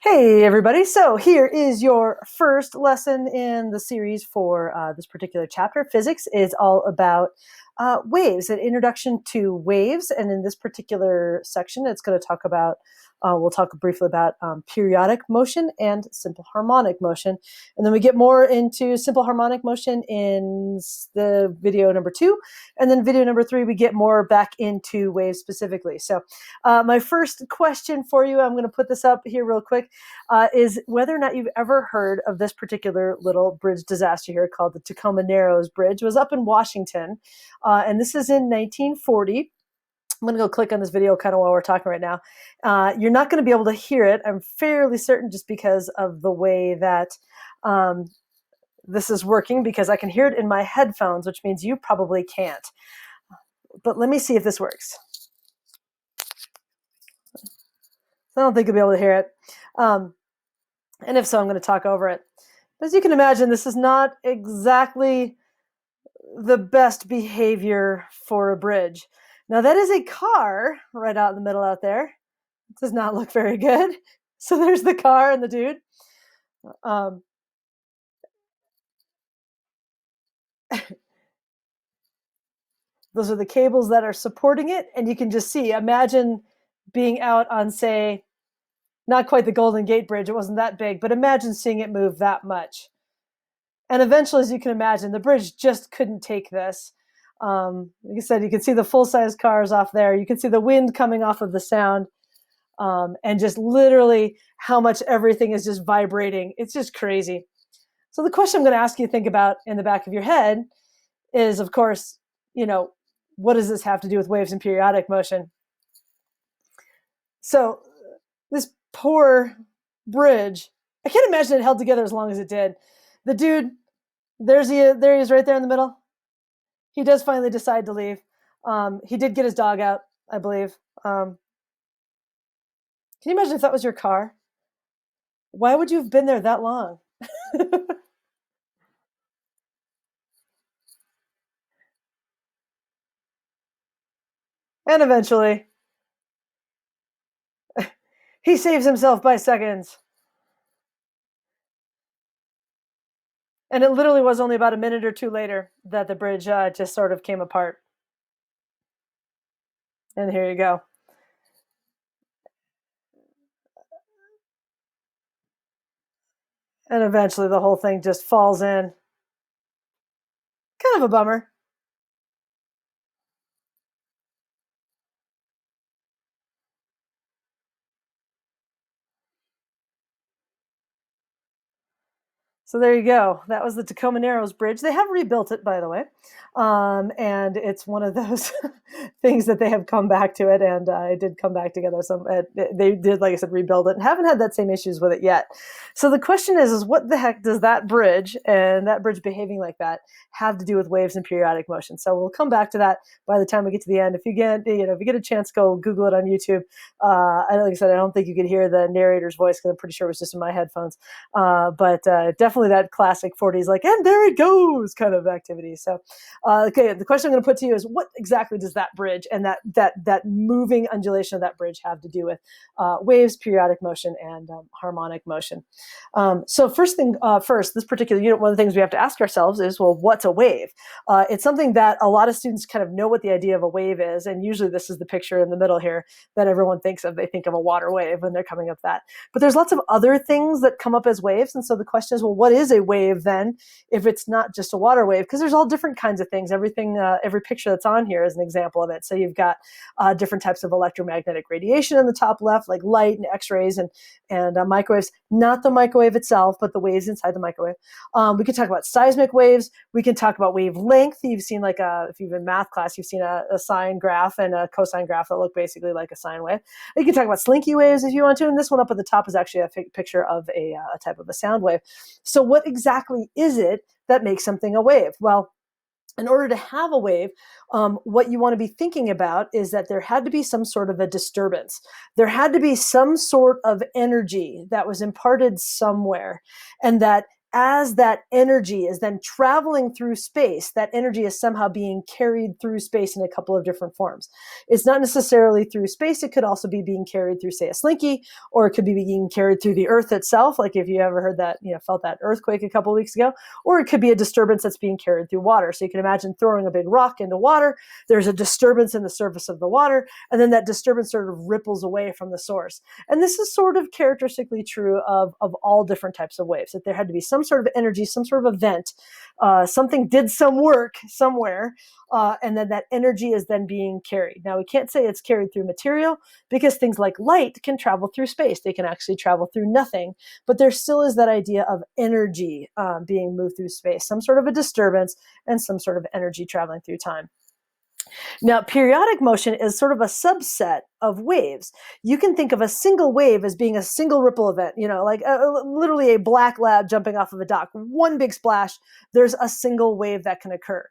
Hey everybody, so here is your first lesson in the series for this particular chapter. Physics is all about waves, an introduction to waves, and in this particular section it's going to talk about, we'll talk briefly about periodic motion and simple harmonic motion, and then we get more into simple harmonic motion in the video number 2, and then video number 3 we get more back into waves specifically. So my first question for you, I'm going to put this up here real quick, is whether or not you've ever heard of this particular little bridge disaster here called the Tacoma Narrows Bridge. It was up in Washington, and this is in 1940. I'm going to go click on this video kind of while we're talking right now. You're not going to be able to hear it, I'm fairly certain, just because of the way that this is working, because I can hear it in my headphones, which means you probably can't. But let me see if this works. I don't think you'll be able to hear it. And if so, I'm going to talk over it. As you can imagine, this is not exactly the best behavior for a bridge. Now, that is a car right out in the middle out there. It does not look very good. So there's the car and the dude. Those are the cables that are supporting it. And you can just see, imagine being out on, say, not quite the Golden Gate Bridge. It wasn't that big, but imagine seeing it move that much. And eventually, as you can imagine, the bridge just couldn't take this. Like I said, you can see the full-size cars off there. You can see the wind coming off of the sound, and just literally how much everything is just vibrating. It's just crazy. So the question I'm going to ask you to think about in the back of your head is, of course, what does this have to do with waves and periodic motion? So this poor bridge, I can't imagine it held together as long as it did. The dude, there he is right there in the middle. He does finally decide to leave. He did get his dog out, I believe. Can you imagine if that was your car? Why would you have been there that long? And eventually, he saves himself by seconds. And it literally was only about a minute or two later that the bridge just sort of came apart. And here you go. And eventually the whole thing just falls in. Kind of a bummer. So there you go. That was the Tacoma Narrows Bridge. They have rebuilt it, by the way. And it's one of those things that they have come back to it, and it did come back together. They did, like I said, rebuild it, and haven't had that same issues with it yet. So the question is what the heck does that bridge and that bridge behaving like that have to do with waves and periodic motion? So we'll come back to that by the time we get to the end. If you get a chance, go Google it on YouTube. Like I said, I don't think you could hear the narrator's voice because I'm pretty sure it was just in my headphones. But definitely that classic 40s, like, and there it goes kind of activity. So, okay, the question I'm going to put to you is, what exactly does that bridge and that moving undulation of that bridge have to do with waves, periodic motion, and harmonic motion? So first, this particular unit, one of the things we have to ask ourselves is, well, what's a wave? It's something that a lot of students kind of know what the idea of a wave is, and usually this is the picture in the middle here that everyone thinks of. They think of a water wave when they're coming up that. But there's lots of other things that come up as waves, and so the question is, well, what is a wave then if it's not just a water wave? Because there's all different kinds of things. Every picture that's on here is an example of it. So you've got different types of electromagnetic radiation in the top left, like light and X-rays and microwaves. Not the microwave itself, but the waves inside the microwave. We can talk about seismic waves. We can talk about wavelength. You've seen, like, if you've in math class, you've seen a sine graph and a cosine graph that look basically like a sine wave. You can talk about slinky waves if you want to, and this one up at the top is actually a picture of a type of a sound wave. So what exactly is it that makes something a wave? Well, in order to have a wave, what you want to be thinking about is that there had to be some sort of a disturbance. There had to be some sort of energy that was imparted somewhere, and that as that energy is then traveling through space, that energy is somehow being carried through space in a couple of different forms. It's not necessarily through space. It could also be being carried through, say, a slinky, or it could be being carried through the earth itself. Like if you ever heard that, felt that earthquake a couple of weeks ago, or it could be a disturbance that's being carried through water. So you can imagine throwing a big rock into water. There's a disturbance in the surface of the water, and then that disturbance sort of ripples away from the source. And this is sort of characteristically true of all different types of waves, that there had to be some sort of energy, some sort of event, something did some work somewhere, and then that energy is then being carried. Now, we can't say it's carried through material, because things like light can travel through space. They can actually travel through nothing, but there still is that idea of energy being moved through space, some sort of a disturbance and some sort of energy traveling through time. Now, periodic motion is sort of a subset of waves. You can think of a single wave as being a single ripple event, like literally a black lab jumping off of a dock, one big splash. There's a single wave that can occur.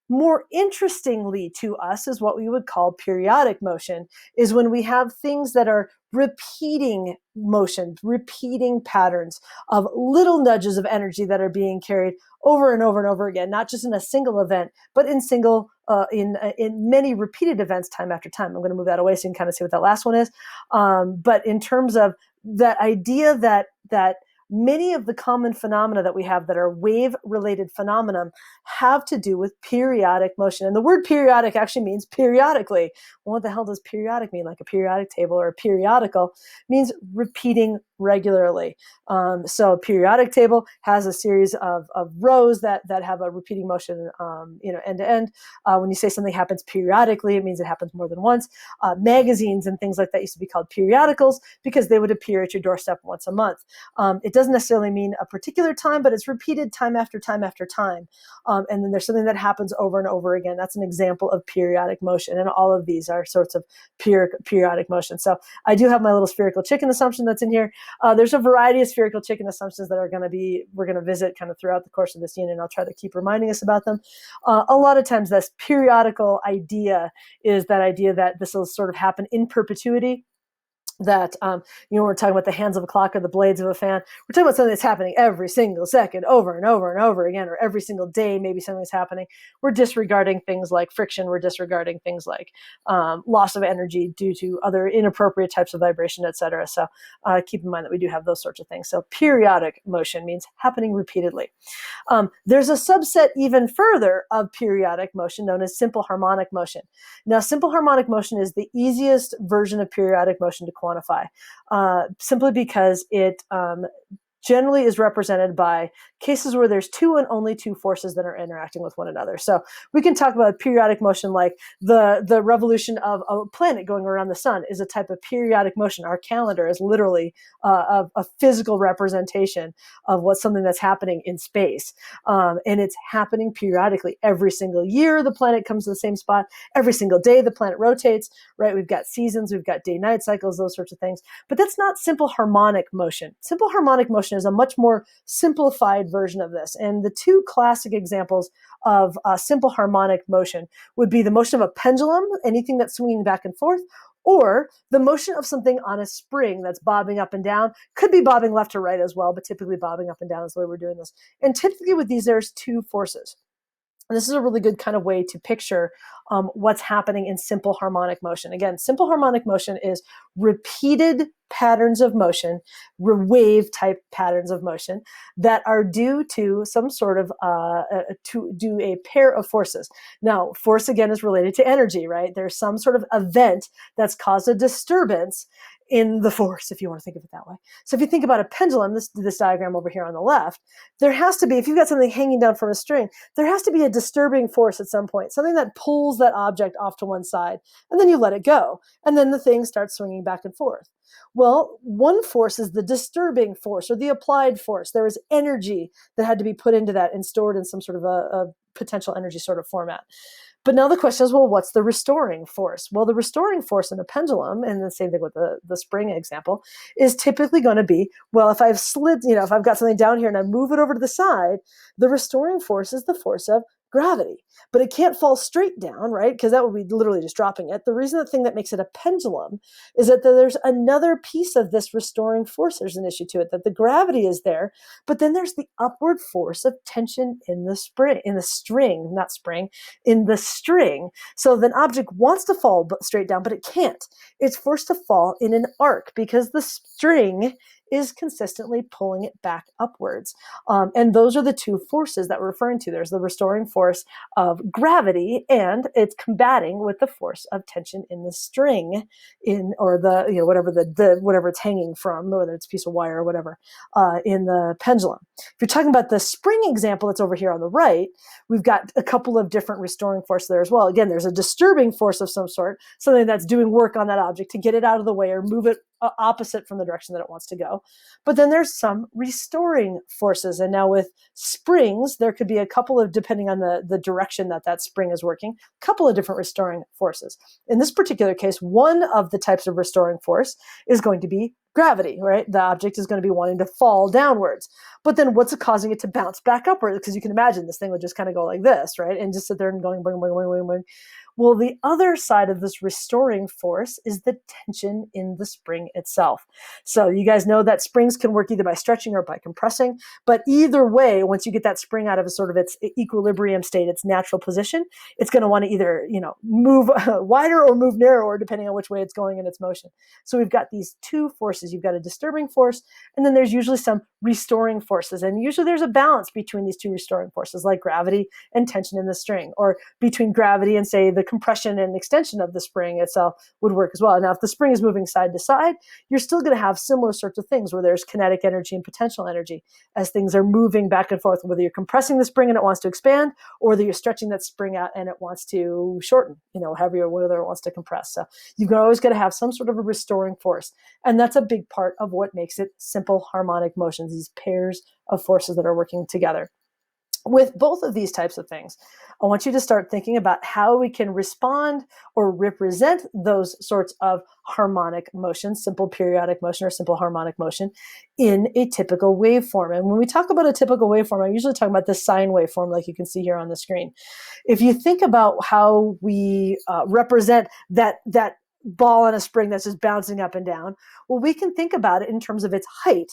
More interestingly to us is what we would call periodic motion, is when we have things that are repeating motion, repeating patterns of little nudges of energy that are being carried over and over and over again, not just in a single event, but in many repeated events time after time. I'm going to move that away so you can kind of see what that last one is. But in terms of that idea that many of the common phenomena that we have that are wave-related phenomena have to do with periodic motion. And the word periodic actually means periodically. Well, what the hell does periodic mean? Like a periodic table or a periodical means repeating regularly. So a periodic table has a series of rows that have a repeating motion, end to end. When you say something happens periodically, it means it happens more than once. Magazines and things like that used to be called periodicals because they would appear at your doorstep once a month. It doesn't necessarily mean a particular time, but it's repeated time after time after time. And then there's something that happens over and over again. That's an example of periodic motion. And all of these are sorts of periodic motion. So I do have my little spherical chicken assumption that's in here. There's a variety of spherical chicken assumptions that we're going to visit kind of throughout the course of this unit. And I'll try to keep reminding us about them. A lot of times this periodical idea is that idea that this will sort of happen in perpetuity. That, we're talking about the hands of a clock or the blades of a fan. We're talking about something that's happening every single second over and over and over again, or every single day, maybe something's happening. We're disregarding things like friction. We're disregarding things like loss of energy due to other inappropriate types of vibration, et cetera. So keep in mind that we do have those sorts of things. So periodic motion means happening repeatedly. There's a subset even further of periodic motion known as simple harmonic motion. Now, simple harmonic motion is the easiest version of periodic motion to quantify, simply because it generally is represented by cases where there's two and only two forces that are interacting with one another. So we can talk about periodic motion like the revolution of a planet going around the sun is a type of periodic motion. Our calendar is literally a physical representation of what's something that's happening in space. And it's happening periodically. Every single year, the planet comes to the same spot. Every single day, the planet rotates, right? We've got seasons, we've got day-night cycles, those sorts of things. But that's not simple harmonic motion. Simple harmonic motion is a much more simplified version of this. And the two classic examples of simple harmonic motion would be the motion of a pendulum, anything that's swinging back and forth, or the motion of something on a spring that's bobbing up and down. Could be bobbing left to right as well, but typically bobbing up and down is the way we're doing this. And typically with these, there's two forces. And this is a really good kind of way to picture what's happening in simple harmonic motion. Again, simple harmonic motion is repeated patterns of motion, wave type patterns of motion that are due to some sort of to a pair of forces. Now, force again is related to energy, right? There's some sort of event that's caused a disturbance in the force, if you want to think of it that way. So if you think about a pendulum, this diagram over here on the left, there has to be, if you've got something hanging down from a string, there has to be a disturbing force at some point, something that pulls that object off to one side, and then you let it go. And then the thing starts swinging back and forth. Well, one force is the disturbing force or the applied force. There is energy that had to be put into that and stored in some sort of a potential energy sort of format. But now the question is, well, what's the restoring force? Well, the restoring force in a pendulum, and the same thing with the spring example, is typically going to be, well, if I've slid, if I've got something down here and I move it over to the side, the restoring force is the force of Gravity. But it can't fall straight down, right? Because that would be literally just dropping it. The reason the thing that makes it a pendulum is that there's another piece of this restoring force. There's an issue to it, that the gravity is there, but then there's the upward force of tension in the string, not spring, in the string. So the object wants to fall straight down, but it can't. It's forced to fall in an arc because the string is consistently pulling it back upwards. And those are the two forces that we're referring to. There's the restoring force of gravity, and it's combating with the force of tension in the string, or the whatever it's hanging from, whether it's a piece of wire or whatever, in the pendulum. If you're talking about the spring example that's over here on the right, we've got a couple of different restoring forces there as well. Again, there's a disturbing force of some sort, something that's doing work on that object to get it out of the way or move it opposite from the direction that it wants to go. But then there's some restoring forces. And now with springs, there could be a couple of, depending on the direction that spring is working, a couple of different restoring forces. In this particular case, one of the types of restoring force is going to be gravity, right? The object is going to be wanting to fall downwards. But then what's causing it to bounce back upwards? Because you can imagine this thing would just kind of go like this, right? And just sit there and going, boing, boing, boing, boing, boing. Well, the other side of this restoring force is the tension in the spring itself. So you guys know that springs can work either by stretching or by compressing, but either way, once you get that spring out of sort of its equilibrium state, its natural position, it's going to want to either, move wider or move narrower, depending on which way it's going in its motion. So we've got these two forces. You've got a disturbing force, and then there's usually some restoring forces. And usually there's a balance between these two restoring forces, like gravity and tension in the string, or between gravity and, say, the compression and extension of the spring itself would work as well. Now, if the spring is moving side to side, you're still going to have similar sorts of things where there's kinetic energy and potential energy as things are moving back and forth, whether you're compressing the spring and it wants to expand, or whether you're stretching that spring out and it wants to shorten, whether it wants to compress. So you've always got to have some sort of a restoring force. And that's a big part of what makes it simple harmonic motions, these pairs of forces that are working together. With both of these types of things, I want you to start thinking about how we can respond or represent those sorts of harmonic motions, simple periodic motion or simple harmonic motion, in a typical waveform. And when we talk about a typical waveform, I'm usually talking about the sine waveform, like you can see here on the screen. If you think about how we represent that ball on a spring that's just bouncing up and down, well, we can think about it in terms of its height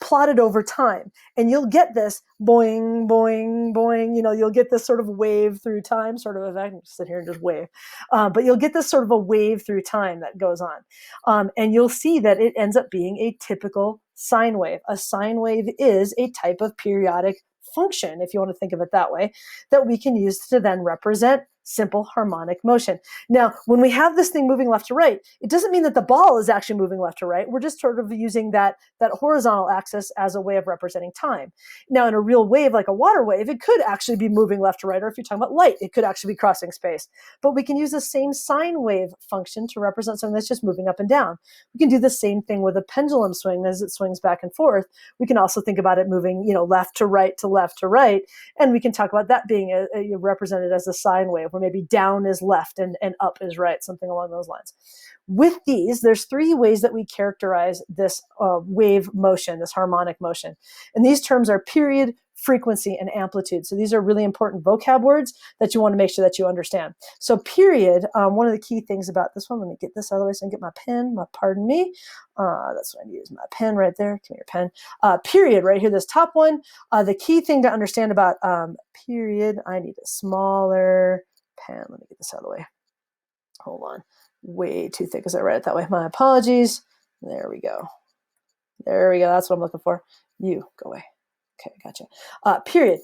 plotted over time, and you'll get this boing, boing, boing. You'll get this sort of wave through time, sort of. I can sit here and just wave, but you'll get this sort of a wave through time that goes on, and you'll see that it ends up being a typical sine wave. A sine wave is a type of periodic function, if you want to think of it that way, that we can use to then represent simple harmonic motion. Now, when we have this thing moving left to right, it doesn't mean that the ball is actually moving left to right. We're just sort of using that horizontal axis as a way of representing time. Now, in a real wave, like a water wave, it could actually be moving left to right, or if you're talking about light, it could actually be crossing space. But we can use the same sine wave function to represent something that's just moving up and down. We can do the same thing with a pendulum swing as it swings back and forth. We can also think about it moving, left to right to left to right, and we can talk about that being represented as a sine wave, where maybe down is left and up is right, something along those lines. With these, there's three ways that we characterize this wave motion, this harmonic motion. And these terms are period, frequency, and amplitude. So these are really important vocab words that you want to make sure that you understand. So period, one of the key things about this one, let me get this out of the way so I can get my pen, pardon me. That's what I use, my pen right there. Give me your pen. Period, right here, this top one. The key thing to understand about period, I need a smaller pen. Let me get this out of the way. Hold on. Way too thick as I read it that way. My apologies. There we go. That's what I'm looking for. You go away. Okay, gotcha. Period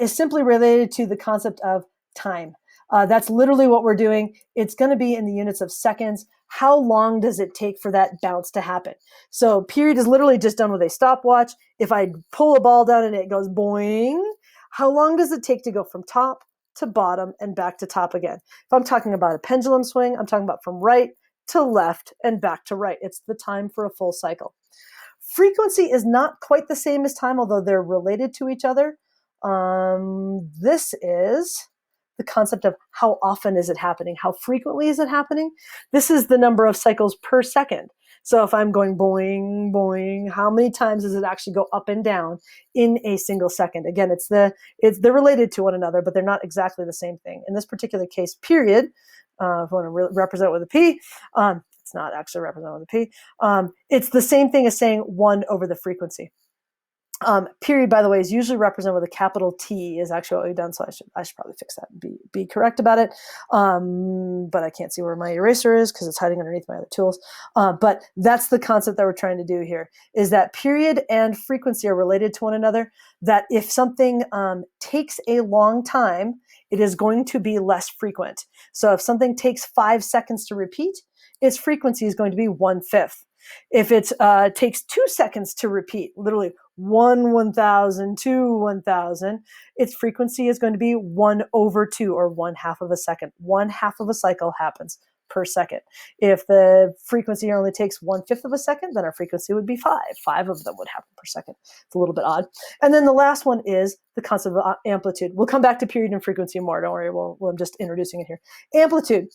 is simply related to the concept of time. That's literally what we're doing. It's going to be in the units of seconds. How long does it take for that bounce to happen? So period is literally just done with a stopwatch. If I pull a ball down and it goes boing, how long does it take to go from top to bottom and back to top again? If I'm talking about a pendulum swing, I'm talking about from right to left and back to right. It's the time for a full cycle. Frequency is not quite the same as time, although they're related to each other. This is the concept of how often is it happening? How frequently is it happening? This is the number of cycles per second. So if I'm going boing, boing, how many times does it actually go up and down in a single second? Again, they're related to one another, but they're not exactly the same thing. In this particular case, period, if I want to represent with a P, it's not actually represented with a P. It's the same thing as saying 1 over the frequency. Period, by the way, is usually represented with a capital T is actually what we've done. So I should probably fix that and be correct about it. But I can't see where my eraser is because it's hiding underneath my other tools. But that's the concept that we're trying to do here, is that period and frequency are related to one another, that if something takes a long time, it is going to be less frequent. So if something takes 5 seconds to repeat, its frequency is going to be 1/5. If it takes 2 seconds to repeat, literally 1/1000, 2/1000, its frequency is going to be 1/2, or 1/2 of a second. 1/2 of a cycle happens per second. If the frequency only takes 1/5 of a second, then our frequency would be 5. 5 of them would happen per second. It's a little bit odd. And then the last one is the concept of amplitude. We'll come back to period and frequency more. Don't worry. I'm just introducing it here. Amplitude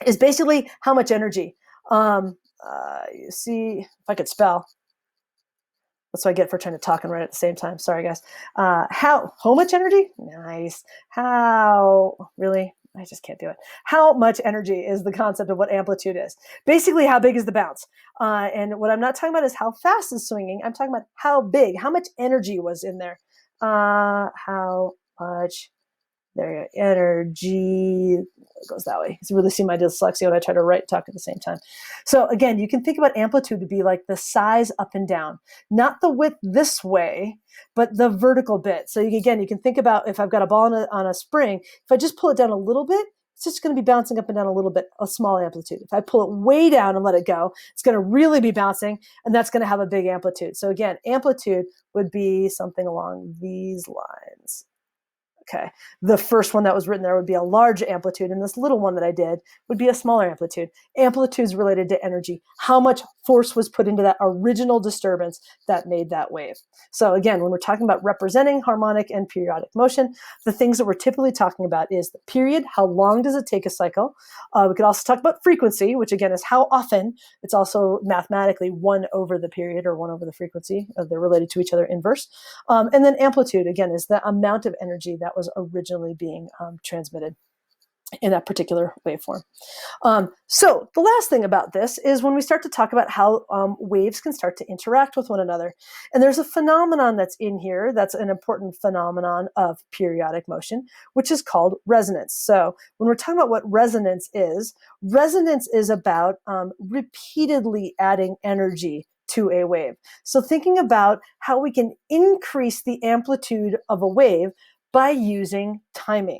is basically how much energy. You see, if I could spell, that's what I get for trying to talk and write at the same time. Sorry, guys. How much energy? Nice. Really? I just can't do it. How much energy is the concept of what amplitude is. Basically, how big is the bounce? And what I'm not talking about is how fast is swinging. I'm talking about how big, how much energy was in there. How much energy, it goes that way. You can really see my dyslexia when I try to write and talk at the same time. So again, you can think about amplitude to be like the size up and down, not the width this way, but the vertical bit. So you can think about if I've got a ball on a spring, if I just pull it down a little bit, it's just going to be bouncing up and down a little bit, a small amplitude. If I pull it way down and let it go, it's going to really be bouncing, and that's going to have a big amplitude. So again, amplitude would be something along these lines. Okay, the first one that was written there would be a large amplitude, and this little one that I did would be a smaller amplitude. Amplitude is related to energy. How much force was put into that original disturbance that made that wave? So again, when we're talking about representing harmonic and periodic motion, the things that we're typically talking about is the period, how long does it take a cycle? We could also talk about frequency, which again is how often. It's also mathematically 1 over the period or 1 over the frequency. They're related to each other inverse. And then amplitude, again, is the amount of energy that was originally being transmitted in that particular waveform. So the last thing about this is when we start to talk about how waves can start to interact with one another. And there's a phenomenon that's in here that's an important phenomenon of periodic motion, which is called resonance. So when we're talking about what resonance is about repeatedly adding energy to a wave. So thinking about how we can increase the amplitude of a wave by using timing.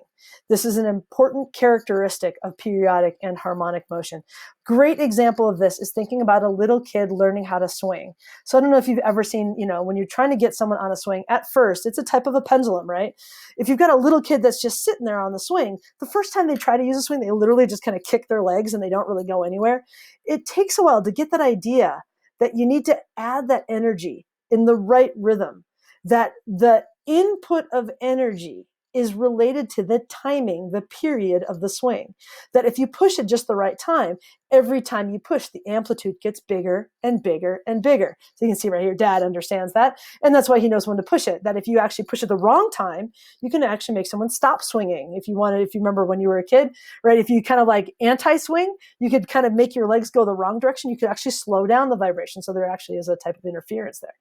This is an important characteristic of periodic and harmonic motion. Great example of this is thinking about a little kid learning how to swing. So I don't know if you've ever seen, when you're trying to get someone on a swing, at first, it's a type of a pendulum, right? If you've got a little kid that's just sitting there on the swing, the first time they try to use a swing, they literally just kind of kick their legs and they don't really go anywhere. It takes a while to get that idea that you need to add that energy in the right rhythm, that the input of energy is related to the timing, the period of the swing. That if you push at just the right time, every time you push, the amplitude gets bigger and bigger and bigger. So you can see right here, Dad understands that. And that's why he knows when to push it. That if you actually push at the wrong time, you can actually make someone stop swinging. If you remember when you were a kid, right? If you kind of like anti-swing, you could kind of make your legs go the wrong direction. You could actually slow down the vibration. So there actually is a type of interference there.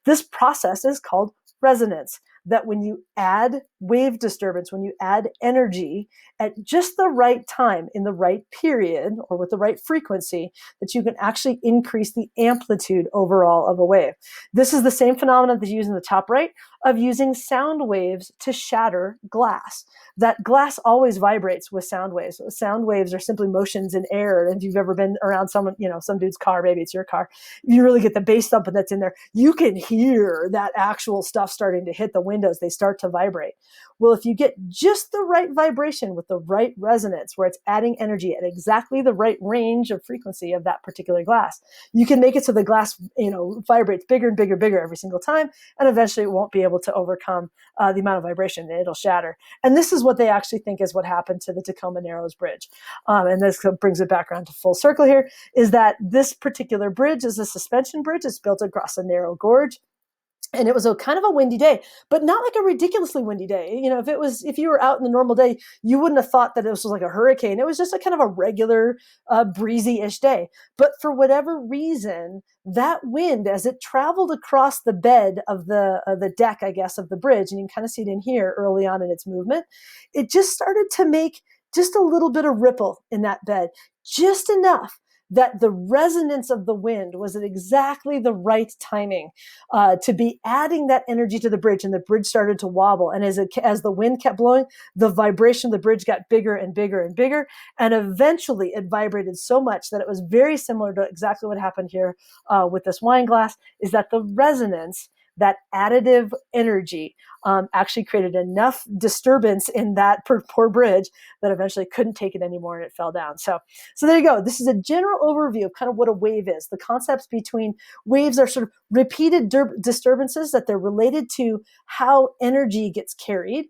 This process is called resonance. That when you add wave disturbance, when you add energy at just the right time, in the right period, or with the right frequency, that you can actually increase the amplitude overall of a wave. This is the same phenomenon that's used in the top right of using sound waves to shatter glass. That glass always vibrates with sound waves. Sound waves are simply motions in air. And if you've ever been around someone, some dude's car, maybe it's your car, you really get the bass thumping that's in there. You can hear that actual stuff starting to hit the window windows, they start to vibrate. Well, if you get just the right vibration with the right resonance, where it's adding energy at exactly the right range of frequency of that particular glass, you can make it so the glass, vibrates bigger and bigger, bigger every single time, and eventually it won't be able to overcome the amount of vibration. It'll shatter. And this is what they actually think is what happened to the Tacoma Narrows Bridge. And this brings it back around to full circle here, is that this particular bridge is a suspension bridge. It's built across a narrow gorge. And it was a kind of a windy day, but not like a ridiculously windy day. If you were out in the normal day, you wouldn't have thought that this was like a hurricane. It was just a kind of a regular, breezy-ish day. But for whatever reason, that wind, as it traveled across the bed of the deck, I guess, of the bridge, and you can kind of see it in here early on in its movement, it just started to make just a little bit of ripple in that bed, just enough that the resonance of the wind was at exactly the right timing to be adding that energy to the bridge, and the bridge started to wobble. And as the wind kept blowing, the vibration of the bridge got bigger and bigger and bigger, and eventually it vibrated so much that it was very similar to exactly what happened here with this wine glass, is that the resonance, that additive energy, actually created enough disturbance in that poor bridge that eventually couldn't take it anymore and it fell down. So there you go. This is a general overview of kind of what a wave is. The concepts between waves are sort of repeated disturbances, that they're related to how energy gets carried,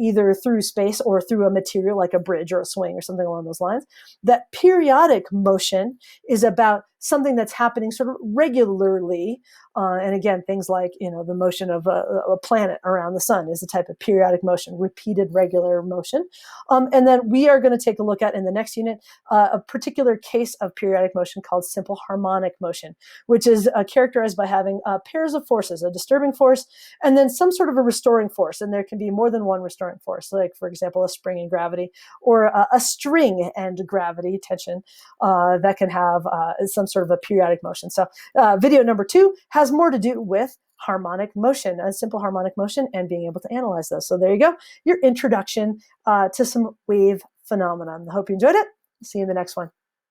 either through space or through a material like a bridge or a swing or something along those lines. That periodic motion is about something that's happening sort of regularly. And again, things like, the motion of a planet around the sun is a type of periodic motion, repeated regular motion. And then we are going to take a look at, in the next unit, a particular case of periodic motion called simple harmonic motion, which is characterized by having pairs of forces, a disturbing force, and then some sort of a restoring force. And there can be more than one restoring force, like, for example, a spring and gravity, or a string and gravity tension that can have some sort of a periodic motion. So video number 2 has more to do with harmonic motion, a simple harmonic motion, and being able to analyze those. So there you go, your introduction to some wave phenomenon. I hope you enjoyed it. See you in the next one.